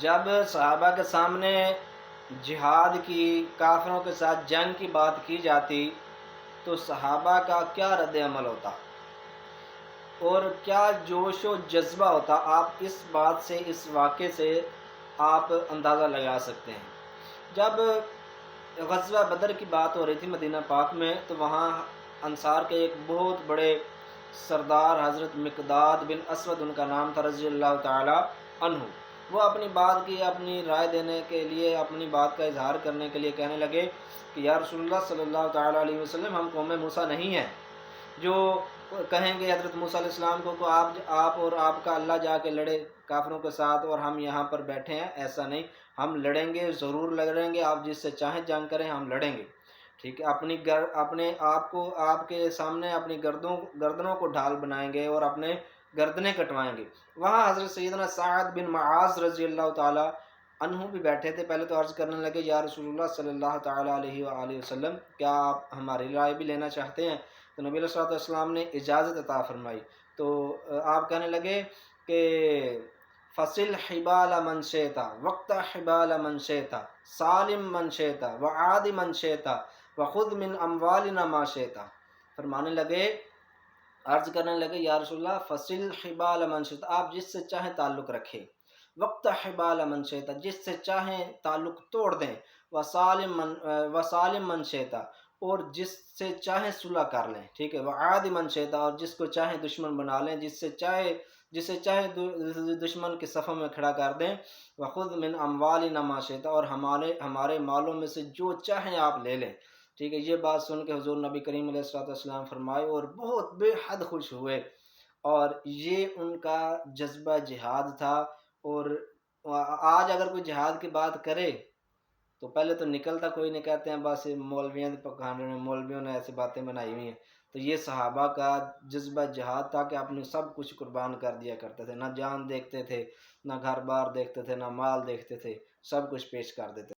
جب صحابہ کے سامنے جہاد کی، کافروں کے ساتھ جنگ کی بات کی جاتی تو صحابہ کا کیا رد عمل ہوتا اور کیا جوش و جذبہ ہوتا، آپ اس بات سے، اس واقعے سے آپ اندازہ لگا سکتے ہیں۔ جب غزوہ بدر کی بات ہو رہی تھی مدینہ پاک میں، تو وہاں انصار کے ایک بہت بڑے سردار حضرت مقداد بن اسود ان کا نام تھا رضی اللہ تعالی عنہ، وہ اپنی بات کی، اپنی رائے دینے کے لیے، اپنی بات کا اظہار کرنے کے لیے کہنے لگے کہ یا رسول اللہ صلی اللہ تعالی علیہ وسلم، ہم قوم موسیٰ نہیں ہیں جو کہیں گے حضرت موسیٰ علیہ السلام کو کہ آپ اور آپ کا اللہ جا کے لڑے کافروں کے ساتھ اور ہم یہاں پر بیٹھے ہیں۔ ایسا نہیں، ہم لڑیں گے، ضرور لڑیں گے، آپ جس سے چاہیں جنگ کریں، ہم لڑیں گے، ٹھیک ہے۔ اپنے آپ کو، آپ کے سامنے اپنی گردنوں کو ڈھال بنائیں گے اور اپنے گردنیں کٹوائیں گے۔ وہاں حضرت سیدنا سعد بن معاذ رضی اللہ تعالی عنہ بھی بیٹھے تھے۔ پہلے تو عرض کرنے لگے یا رسول اللہ صلی اللہ تعالی علیہ وآلہ وسلم، کیا آپ ہماری رائے بھی لینا چاہتے ہیں؟ تو نبی علیہ الصلوۃ والسلام نے اجازت عطا فرمائی۔ تو آپ کہنے لگے کہ فصل حبال من شئت وقت حبال من شئت سالم من شئت وعاد من شئت وخذ من اموالنا ما شئت۔ فرمانے لگے، عرض کرنے لگے یا رسول اللہ، فصل حبال من شئت، آپ جس سے چاہیں تعلق رکھیں، وقت حبال من شئت، جس سے چاہیں تعلق توڑ دیں، وسالم من شئت، اور جس سے چاہیں صلح کر لیں، ٹھیک ہے، وعاد من شئت، اور جس کو چاہیں دشمن بنا لیں، جسے چاہے دشمن کے صفوں میں کھڑا کر دیں، وخذ من اموالنا ما شئت، اور ہمارے مالوں میں سے جو چاہیں آپ لے لیں، ٹھیک ہے۔ یہ بات سن کے حضور نبی کریم علیہ الصلوۃ والسلام فرمائے اور بہت بے حد خوش ہوئے، اور یہ ان کا جذبہ جہاد تھا۔ اور آج اگر کوئی جہاد کی بات کرے تو پہلے تو نکلتا کوئی نہیں، کہتے ہیں بس مولویوں نے ایسی باتیں بنائی ہوئی ہیں۔ تو یہ صحابہ کا جذبہ جہاد تھا کہ اپنے سب کچھ قربان کر دیا کرتے تھے، نہ جان دیکھتے تھے، نہ گھر بار دیکھتے تھے، نہ مال دیکھتے تھے، سب کچھ پیش کر دیتے تھے۔